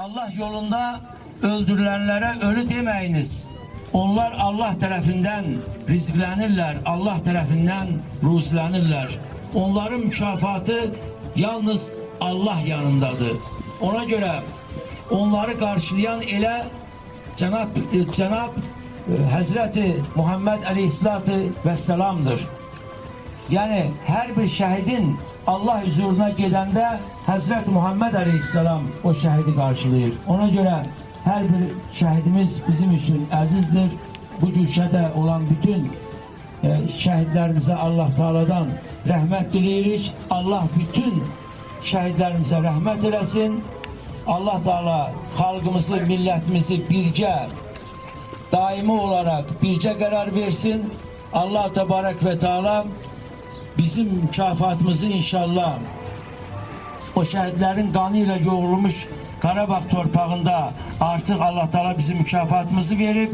Allah yolunda öldürülenlere ölü demeyiniz. Onlar Allah tərəfindən rizqlənirlər, Allah tərəfindən ruzlənirlər. Onların mükafatı yalnız Allah yanındadır. Ona görə onları qarşılayan elə Cənab Həzrəti Muhammed Əleyhissalatu Vesselam'dır. Yəni hər bir şəhidin Allah huzuruna gedəndə Həzrəti Muhammed Əleyhissalam o şəhidi qarşılayır. Ona görə hər bir şəhidimiz bizim üçün əzizdir. Bu gülşədə olan bütün şəhidlərimizə Allah Teala'dan rəhmət diləyirik. Allah bütün şəhidlərimizə rəhmət eləsin. Allah Teala xalqımızı, millətimizi birgə, daimi olarak birgə qərar versin. Allah Tebarek ve Teala bizim mükafatımızı inşallah o şəhidlərin qanı ilə yoğrulmuş Qarabağ torpağında artıq Allah Teala bizim mükafatımızı verib.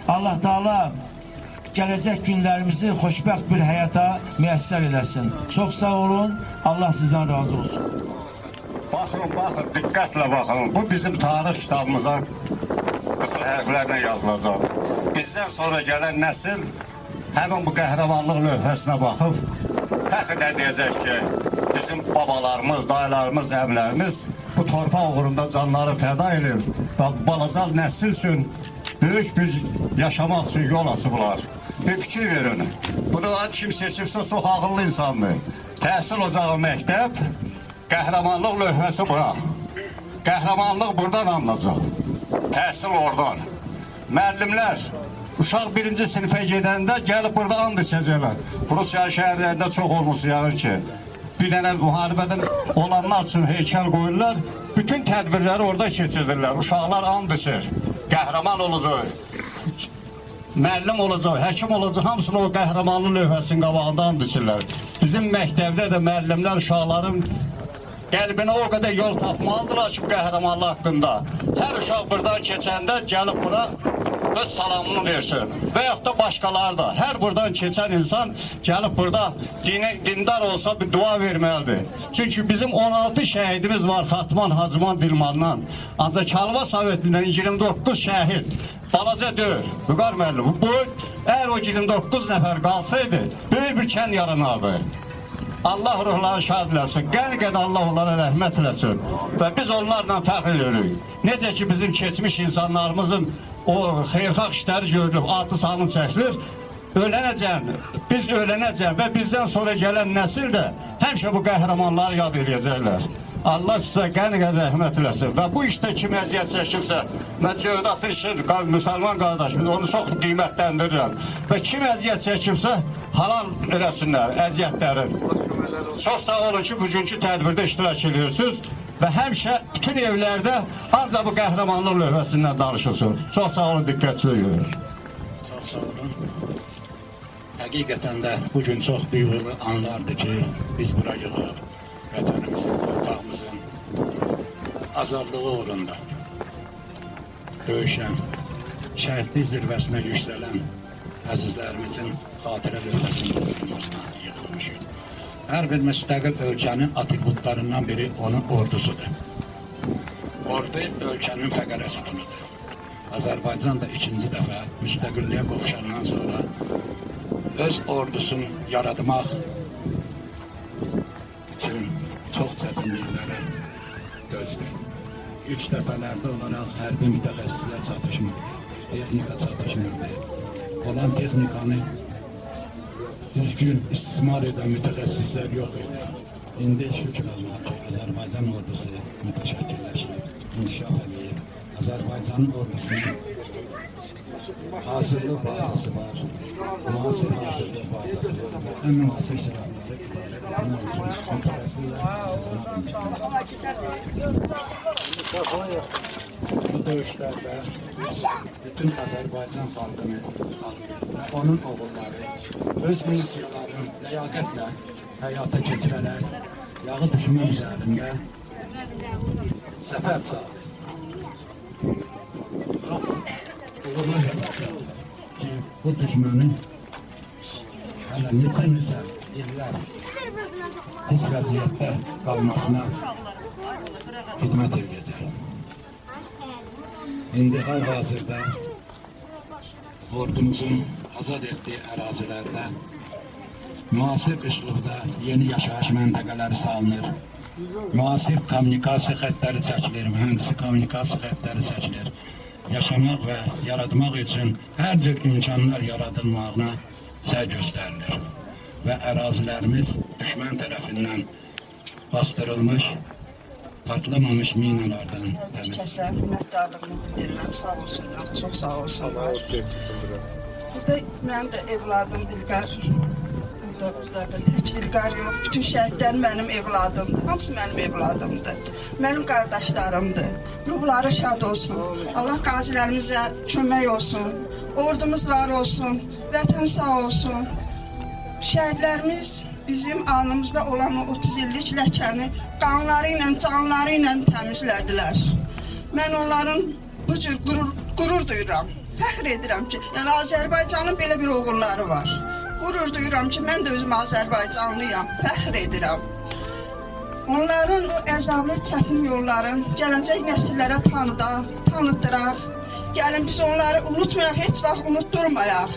Allah Teala gələcək günlərimizi xoşbəxt bir həyata müyəssər eləsin. Çox sağ olun. Allah sizdən razı olsun. Bakın, diqqətlə baxın. Bu bizim tarix kitabımıza qızıl hərflərlə yazılacaq. Bizdən sonra gələn nəsil həmin bu qəhrəmanlıq lövhəsinə baxıb fəxrlə deyəcək ki, bizim babalarımız, dayılarımız, əmlərimiz bu torpaq uğrunda canları fəda edib və balaca nəsil üçün böyük bir yaşamaq üçün yol açıblar. Bir fikir verin. Bunu kim seçibsə çox ağıllı insandır. Təhsil ocağı məktəb, qəhrəmanlıq lövhəsi bura. Qəhrəmanlıq buradan anılacaq. Təhsil oradan. Müəllimlər uşaq birinci sinifə gedəndə gəlib burada and içəcəklər. Rusiya şəhərlərində çox olmuş yağır ki, bir dənə müharibədən olanlar üçün heykəl qoyurlar, bütün tədbirləri orada keçirdirlər. Uşaqlar and içir, qəhrəman olacaq, müəllim olacaq, həkim olacaq, hamısını o qəhrəmanlı lövhəsinin qabağında and içirlər. Bizim məktəbdə də müəllimlər uşaqların qəlbinə o qədər yol tapmalıdırlar ki, qəhrəmanlı haqqında. Hər uşaq buradan keçəndə gəlib bura öz salamını versin. Və yaxud da başqaları da. Hər buradan keçən insan gəlib burada dindar olsa bir dua verməlidir. Çünki bizim 16 şəhidimiz var Xatman, Hacıman, Dilmandan. Ancaq Çalva Sovetindən 29 şəhid. Balaca deyil. Vüqar müəllim. Bu, əgər o 29 nəfər qalsaydı, böyük bir kən yaranardı. Allah ruhları şad eləsin, qəni-qəni Allah onlara rəhmət eləsin və biz onlarla fəxr edirik. Necə ki bizim keçmiş insanlarımızın o xeyrxalq işləri görülüb, adlı sanı çəkilir, biz ölənəcək və bizdən sonra gələn nəsil də həmişə bu qəhrəmanları yad edəcəklər. Allah sizə qəni-qəni rəhmət eləsin və bu işdə kim əziyyət çəkimsə, mən Cövdəttin işin müsəlman qardaşımız, onu çox qiymətləndirirəm və kim əziyyət çəkimsə, halal eləsinlər əziyyətlərin. Çox sağ olun ki, bugünkü tədbirdə iştirak ediyorsunuz və həmişə bütün evlərdə ancaq bu qəhrəmanlıq lövhəsindən danışılsın. Çox sağ olun, diqqətli görün. Çox sağ olun. Həqiqətən də bugün çox büyük anlardır ki, biz bura yığılıb vətənimizin, torpağımızın azadlığı uğrunda döyüşən, şəhidlik zirvəsinə yüksələn əzizlərimizin xatirə lövhəsinin qurulmasına yığılmışıq. Hər bir müstəqil ölkənin atributlarından biri onun ordusudur. Ordu ölkənin fəqərə sütunudur. Azərbaycan da ikinci dəfə müstəqilliyə qovuşandan sonra öz ordusunu yaratmaq üçün çox çətinliklərə dözdü. İlk dəfələrdə olaraq hərbi mütəxəssislər çatışmırdı, texnika çatışmırdı. Olan texnikanı düzgün istismar edən mütəxəssislər yox idi. İndi şükür Allah'a ki, Azərbaycan ordusu mütəşəkkirləşib, inkişaf edib. Azərbaycanın ordusunun hazırlıq bazası var, müasir hazırlıq bazası var və ən müasir silahları idarə üçün bu döyüşlərdə bütün Azərbaycan xalqını və onun oğulları öz misiyalarını ləyaqətlə həyata keçirərək yağı düşmən üzərində səfər saldı. Uğurlu səfər saldı ki, bu düşmənin hələ neçə illər pis vəziyyətdə qalmasına xidmət edəcək. İndi hal-hazırda ordumuzun azad etdiyi ərazilərdə müasir üslubda yeni yaşayış məntəqələri salınır. Müasir kommunikasiya xəttləri çəkilir, mühəndisi kommunikasiya xəttləri çəkilir. Yaşamaq və yaratmaq üçün hər cür imkanlar yaradılmağına səy göstərilir. Və ərazilərimiz düşmən tərəfindən bastırılmış, patlamamış minalardan təmiz. Kəsə minnətdarlığımı bildirirəm, sağ olsunlar, çox sağ olsunlar. Burada mənim də evladım İlqar, burada da tək İlqar yox, bütün şəhidlər mənim evladımdır, hamısı mənim evladımdır, mənim qardaşlarımdır. Ruhları şad olsun, Allah qazilərimizə kömək olsun, ordumuz var olsun, vətən sağ olsun. Şəhidlərimiz bizim alnımızda olan o 30 illik ləkəni qanları ilə, canları ilə təmizlədilər. Mən onların bu cür qürur duyuram, fəxr edirəm ki, yəni Azərbaycanın belə bir oğulları var. Qürur duyuram ki, mən də özüm Azərbaycanlıyam, fəxr edirəm. Onların o əzablı çətin yolların gələcək nəsillərə tanıdıraq. Gəlin biz onları unutmayaq, heç vaxt unutturmayaq.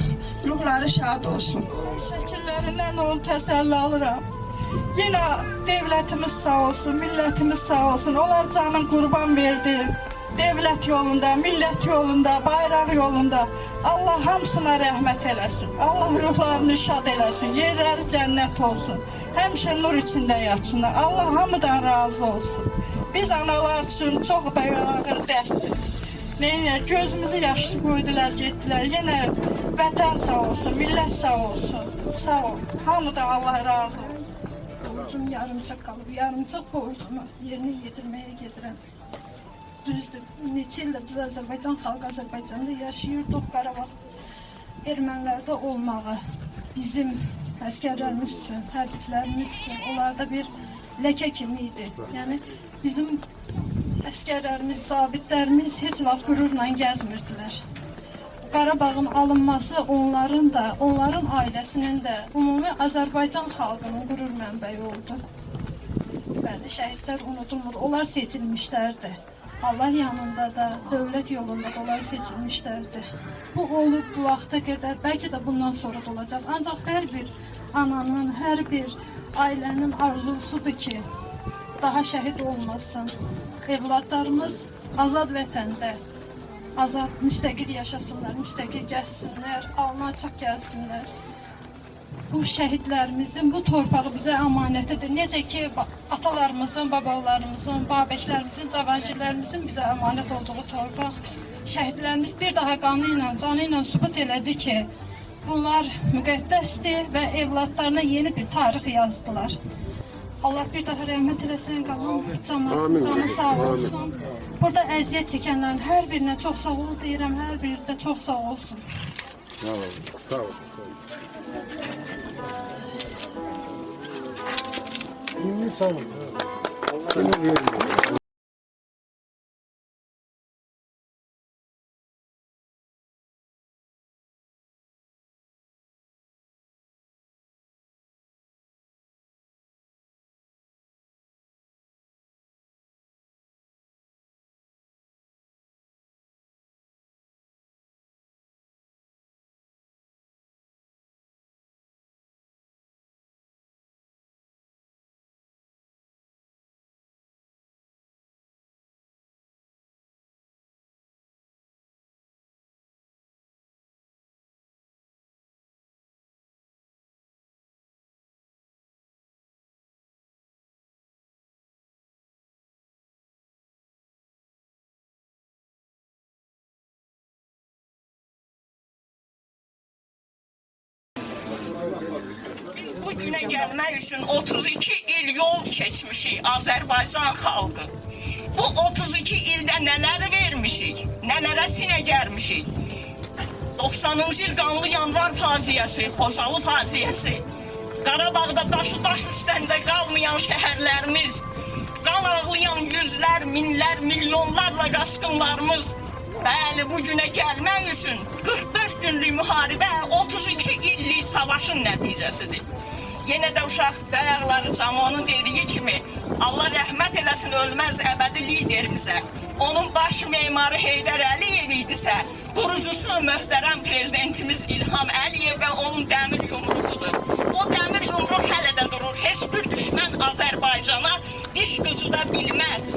Ruhları şad olsun. Şəkillərindən onu təsəlli alıram. Yenə devlətimiz sağ olsun, millətimiz sağ olsun. Onlar canın qurban verdi. Devlət yolunda, millət yolunda, bayraq yolunda. Allah hamısına rəhmət eləsin. Allah ruhlarını şad eləsin. Yerləri cənnət olsun. Həmişə nur içində yatsınlar. Allah hamıdan razı olsun. Biz analar üçün çox böyük ağır dərddir. Gözümüzü yaşlı qoydular, getdilər. Yenə vətən sağ olsun, millət sağ olsun. Sağ ol. Hamıdan Allah razı olsun. Borcum yarımçıq qalıb. Yarımçıq borcumu yerinə yetirməyə gedirəm. Düzdür, neçə ildir biz Azərbaycan xalqı Azərbaycanda yaşayırdıq. Qarabağ ermənilərdə olmağı bizim əskərlərimiz üçün, hərbiçilərimiz üçün onlarda bir ləkə kimi idi. Yəni bizim əskərlərimiz, zabitlərimiz heç vaxt qürurla gəzmirdilər. Qarabağın alınması onların da, onların ailəsinin də, ümumi Azərbaycan xalqının qürur mənbəyi oldu. Bəli, şəhidlər unudulmur, onlar seçilmişlərdi. Allah yanında da, dövlət yolunda da onlar seçilmişlərdi. Bu olub bu vaxta qədər, bəlkə də bundan sonra da olacaq. Ancaq hər bir ananın, hər bir ailənin arzusudur ki, daha şəhid olmasın. Evladlarımız azad vətəndə, azad, müstəqil yaşasınlar, müstəqil gəlsinlər, alnı açıq gəlsinlər. Bu şəhidlərimizin, bu torpağı bizə əmanətidir. Necə ki, atalarımızın, babalarımızın, babəklərimizin, cavanşirlərimizin bizə əmanət olduğu torpaq, şəhidlərimiz bir daha qanı ilə, canı ilə sübut elədi ki, bunlar müqəddəsdir və evladlarına yeni bir tarix yazdılar. Allah bir daha rəhmət eləsin, qalan canı sağ olsun. Burada əziyyət çəkənlərin hər birinə çox sağ ol deyirəm, hər biri də çox sağ olsun. Sağ olun, sağ olun. Sağ olun. Biz bu günə gəlmək üçün 32 il yol keçmişik Azərbaycan xalqı. Bu 32 ildə nələr vermişik, nələrə sinə gəlmişik. 90-cı il qanlı yanvar faciəsi, Xocalı faciəsi, Qarabağda daş üstəndə qalmayan şəhərlərimiz, qan ağlayan yüzlər, minlər, milyonlarla qaçqınlarımız. Bəli, bu günə gəlmək üçün 44 günlük müharibə 32 illik savaşın nəticəsidir. Yenə də uşaq dayaqları camanın dediyi kimi Allah rəhmət eləsin ölməz əbədi liderimizə. onun baş memarı Heydər Əliyev idisə, qurucusu möhtərəm prezidentimiz İlham Əliyev və onun dəmir yumruğudur. O dəmir yumruq hələ də durur. Heç bir düşmən Azərbaycana diş qıcıda bilməz.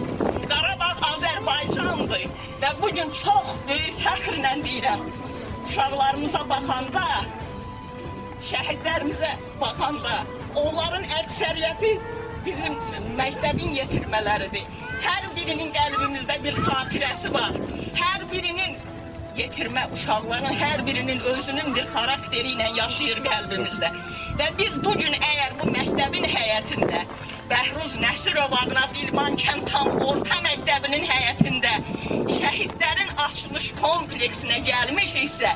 Qarabağ Azərbaycandır və bugün çox böyük fəxrlə deyirəm. Uşaqlarımıza baxanda, şəhidlərimizə baxanda, onların əksəriyyəti bizim məktəbin yetirmələridir. Hər birinin qəlbimizdə bir xatirəsi var. Hər birinin yetirmə uşaqların, hər birinin özünün bir xarakteri ilə yaşayır qəlbimizdə. Və biz bugün əgər bu məktəbin həyətində, Bəhruz Nəsirov adına Dilman Kəmtan Orta Məktəbinin həyətində şəhidlərin açılış kompleksinə gəlmişiksə,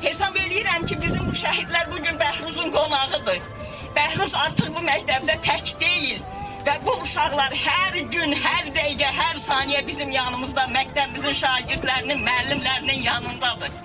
hesab edirəm ki, bizim bu şəhidlər bugün Bəhruzun qonağıdır. Bəhruz artıq bu məktəbdə tək deyil və bu uşaqlar hər gün, hər dəqiqə, hər saniyə bizim yanımızda, məktəbimizin şagirdlərinin, müəllimlərinin yanındadır.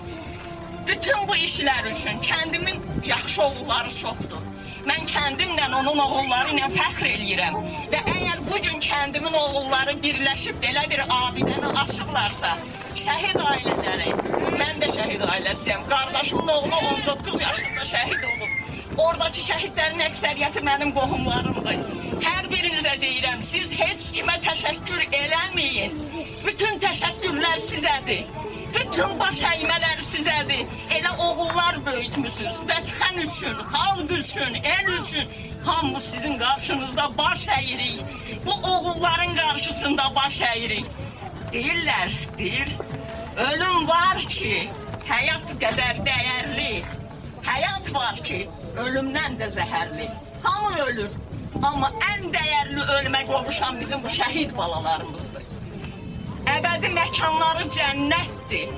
Bütün bu işlər üçün kəndimin yaxşı oğulları çoxdur. Mən kəndimlə, onun oğulları ilə fəxr eləyirəm. Və əgər bugün kəndimin oğulları birləşib belə bir abidəni açıqlarsa, şəhid ailələri, mən də şəhid ailəsiyəm. Qardaşımın oğlu 19 yaşında şəhid olub. Oradakı şəhidlərin əksəriyyəti mənim qohumlarımdır. Hər birinizə deyirəm, siz heç kimə təşəkkür eləməyin. Bütün təşəkkürlər sizədir. Bütün baş əymələr sizədir. Elə oğullar böyütmüsünüz. Vətən üçün, xalq üçün, el üçün hamımız sizin qarşınızda baş əyirik. Bu oğulların qarşısında baş əyirik. Deyirlər, ölüm var ki, həyat qədər dəyərli. Həyat var ki, ölümdən də zəhərli. Hamı ölür. Amma ən dəyərli ölümə qovuşan bizim bu şəhid balalarımızdır. Əbədi məkanları cənnətdir.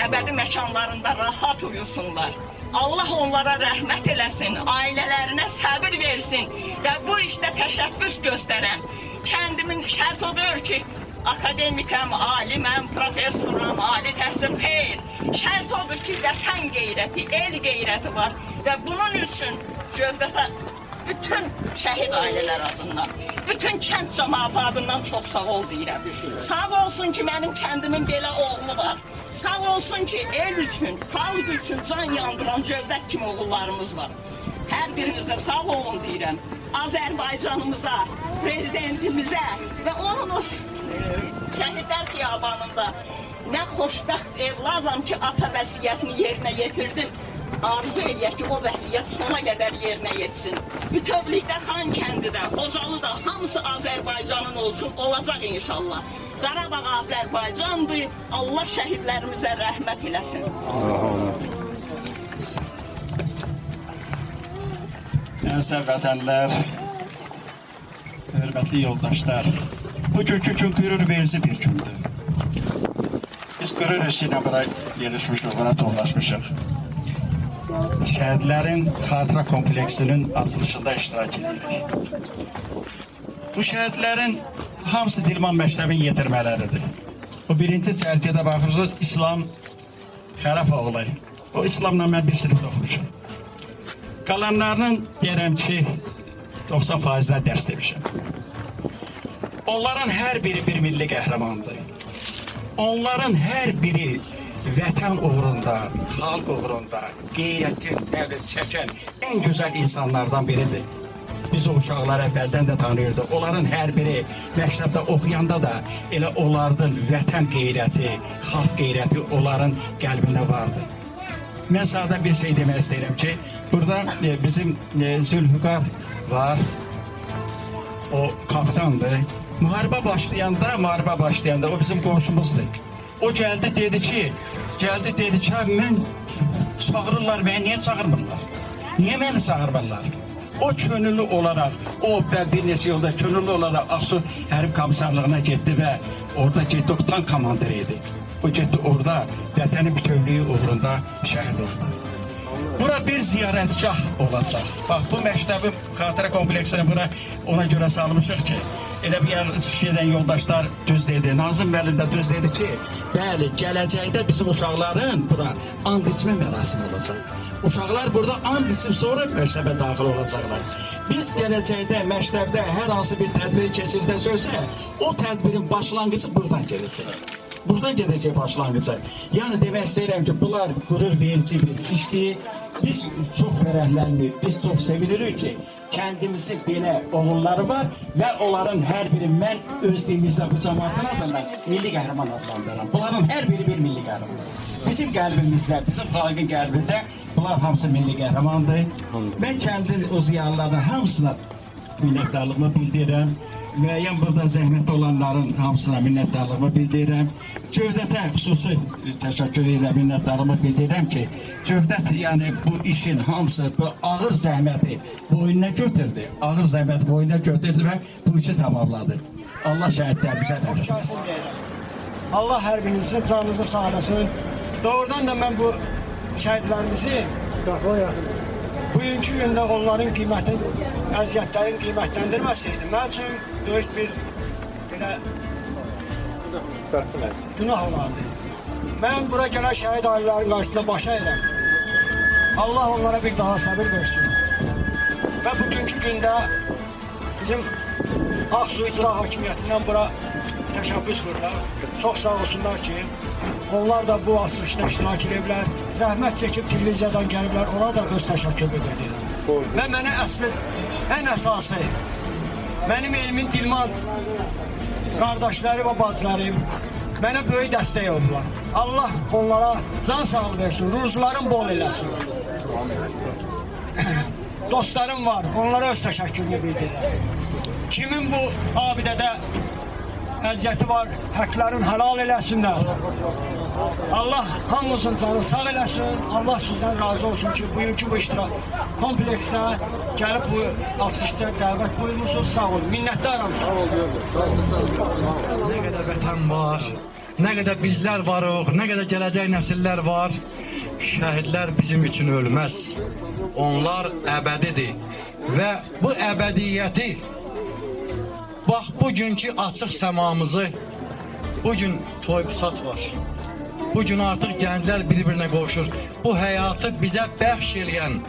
Əbədi məkanlarında rahat uyusunlar. Allah onlara rəhmət eləsin, ailələrinə səbir versin və bu işdə təşəbbüs göstərən kəndimin şərt odur ki, akademikəm, aliməm, professoram, ali təhsil xeyr. Şərt odur ki, vətən qeyrəti, el qeyrəti var və bunun üçün Cövdətə bütün şəhid ailələr adından, bütün kənd cəmaatı adından çox sağ ol deyirəm. Sağ olsun ki, mənim kəndimin belə oğlu var. Sağ olsun ki, el üçün, xalq üçün can yandıran Cövdət kimi oğullarımız var. Hər birinizə sağ olun deyirəm. Azərbaycanımıza, prezidentimizə və onun o şəhidlər xiyabanında nə xoşbəxt evladım ki, ata vəsiyyətini yerinə yetirdim. Arzu eləyək ki, o vəsiyyət sona qədər yerinə yetsin. Bütövlükdə Xan kəndidə, Xocalıda hamısı Azərbaycanın olsun, olacaq inşallah. Qarabağ Azərbaycandır, Allah şəhidlərimizə rəhmət eləsin. Əziz vətənlər, hörmətli yoldaşlar, bugünkü gün qürur verici bir gündür. Biz qürur işi ilə bura gelişmişik, bura toplaşmışıq. Şəhidlərin xatirə kompleksinin açılışında iştirak edirik. Bu şəhidlərin hamısı Dilman məktəbin yetirmələridir. O birinci cəlgədə baxırız, İslam Xələfoğlu. O İslamla mən bir sinifdə oxumuşum. Qalanlarının deyirəm ki, 90%'dən dərs demişəm. Onların hər biri bir milli qəhrəmandır. Onların hər biri vətən uğrunda, xalq uğrunda, qeyrətin, dəvət çəkən ən gözəl insanlardan biridir. Biz o uşaqları əvvəldən də tanıyırdıq. Onların hər biri məktəbdə oxuyanda da elə onların vətən qeyrəti, xalq qeyrəti onların qəlbində vardı. Mən sadə bir şey demək istəyirəm ki, burada bizim Zülfüqar var, o kapitandır. Müharibə başlayanda o bizim qonşumuzdur. O gəldi dedi ki, mən çağırırlar, məni niyə çağırmırlar? Niyə məni çağırmırlar? O könüllü olaraq, o bir neçə yolda könüllü olaraq Ağsu Hərb Komissarlığına getdi və orada getdi, o tank komandiri idi. O getdi orada vətənin bütövlüyü uğrunda şəhid oldu. Bura bir ziyarətgah olacaq. Bax, bu məktəbin xatirə kompleksini bura ona görə salmışıq ki, elə bir yer çıxış edən yoldaşlar düz dedi, Nazım müəllim də düz dedi ki, bəli, gələcəkdə bizim uşaqların bura and içmə mərasimi olacaq. Uşaqlar burada and içib sonra məktəbə daxil olacaqlar. Biz gələcəkdə məktəbdə hər hansı bir tədbir keçirdəcəksə, o tədbirin başlanğıcı buradan gələcək. Buradan gələcək başlanğıcı. Yəni demək istəyirəm ki, bunlar qürur verici bir işdir. Biz çox fərəhlənirik, biz çox sevinirik ki, kəndimizin belə oğulları var və onların hər biri mən öz dilimizdə bu cəmaatın adından milli qəhrəman adlandırıram. Bunların hər biri bir milli qəhrəman. Bizim qəlbimizdə, bizim xalqın qəlbində bunlar hamısı milli qəhrəmandır. Mən kəndin o ziyalılarına hamısına minnətdarlığımı bildirirəm. Müəyyən burada zəhmət olanların hamısına minnətdarlığımı bildirirəm. Cövdətə xüsusi təşəkkür edirəm, minnətdarlığımı bildirirəm ki, Cövdət yəni bu işin hamısı, bu ağır zəhməti boynuna götürdü. Ağır zəhməti boynuna götürdü və bu işi tamamladı. Allah şəhidlərimizə təşəkkür edirəm. Allah hər birinizin canınızı sağ olasın. Doğrudan da mən bu şəhidlərimizi bugünkü gündə onların əziyyətlərin qiymətləndirməsəydi, mən üçün böyük bir belə günah olardı. Mən bura gələn şəhid ailələrin qarşısında baş əyirəm. Allah onlara bir daha sabır versin. Və bugünkü gündə bizim Ağsu İcra Hakimiyyətindən bura təşəbbüs qururlar. Çox sağ olsunlar ki, onlar da bu açılışda iştirak ediblər. Zəhmət çəkib televiziyadan gəliblər, ona da öz təşəkkürümü bildirirəm. Və mənə ən əsası, mənim elmin dilman qardaşları və bacılarım mənə böyük dəstək oldular. Allah onlara can sağlığı versin, ruzuların bol eləsin. Dostlarım var, onlara öz təşəkkürümü bildirirəm. Kimin bu abidədə əziyyəti var, həklərin helal eləsinlər. Allah hamımızın canı sağ eləsin. Allah sizdən razı olsun ki, bugünkü bu iştirak kompleksə gəlib bu açılışda dəvət buyurmuşsunuz. Sağ olun, minnətdaram. Nə qədər vətən var, nə qədər bizlər varıq, nə qədər gələcək nəsillər var. Şəhidlər bizim üçün ölməz. Onlar əbədidir. Və bu əbədiyyəti bax, bugünkü açıq səmamızı, bugün toy-pusat var. Bugün artıq gənclər bir-birinə qoşur. Bu həyatı bizə bəxş eləyən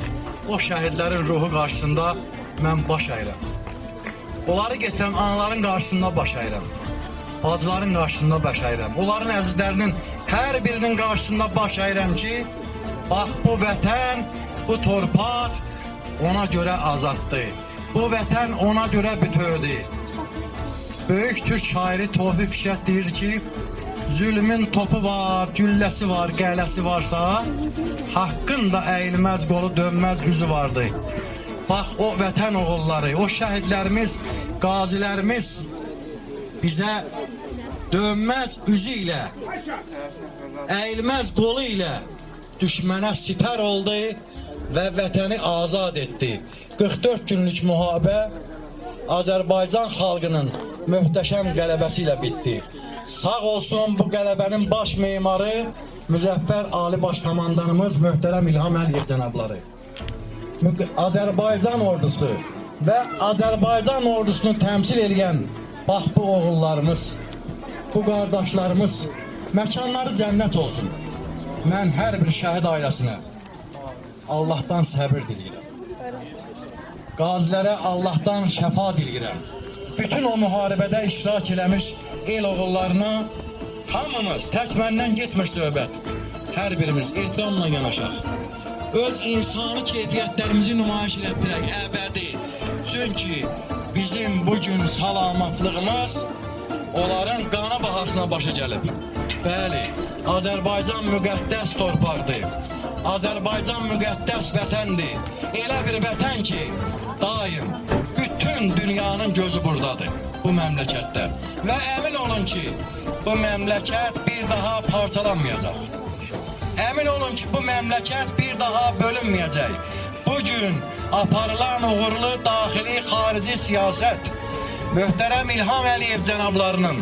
o şəhidlərin ruhu qarşısında mən baş əyirəm. Onları getirən anaların qarşısında baş əyirəm. Bacıların qarşısında baş əyirəm. Onların əzizlərinin hər birinin qarşısında baş əyirəm ki, bax, bu vətən, bu torpaq ona görə azaddır. Bu vətən ona görə bütövdür. Böyük Türk şairi Tofiq Fikret deyir ki, zülmün topu var, gülləsi var, qələsi varsa, haqqın da əyilməz, qolu dönməz üzü vardı. Bax, o vətən oğulları, o şəhidlərimiz, qazilərimiz bizə dönməz üzü ilə, əyilməz qolu ilə düşmənə sipər oldu və vətəni azad etdi. 44 günlük müharibə Azərbaycan xalqının möhtəşəm qələbəsi ilə bitdi. Sağ olsun bu qələbənin baş memarı Müzəffər Ali Baş Komandanımız möhtərəm İlham Əliyev cənabları. Azərbaycan ordusu və Azərbaycan ordusunu təmsil edən bax bu oğullarımız, bu qardaşlarımız, məkanları cənnət olsun. Mən hər bir şəhid ailəsinə Allahdan səbir diləyirəm. Qazilərə Allahdan şəfa diləyirəm. Bütün o müharibədə iştirak eləmiş el oğullarına hamımız, tək məndən getmiş söhbət, hər birimiz ehtiramla yanaşaq. Öz insani keyfiyyətlərimizi nümayiş etdirək əbədi. Çünki bizim bugün salamatlığımız onların qana bahasına başa gəlib. Bəli, Azərbaycan müqəddəs torpaqdır. Azərbaycan müqəddəs vətəndir. Elə bir vətən ki, daim bütün dünyanın gözü buradadır, bu məmləkətdə. Və əmin olun ki, bu məmləkət bir daha parçalanmayacaq. Əmin olun ki, bu məmləkət bir daha bölünməyəcək. Bugün aparılan uğurlu daxili, xarici siyasət möhtərəm İlham Əliyev cənablarının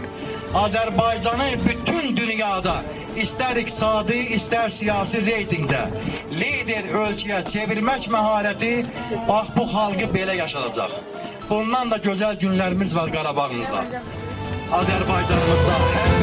Azərbaycanı bütün dünyada istər iqtisadi, istər siyasi reytingdə lider ölkəyə çevirmək məharəti bax bu xalqı belə yaşadacaq. Bundan da gözəl günlərimiz var Qarabağımızda, Azərbaycanımızda.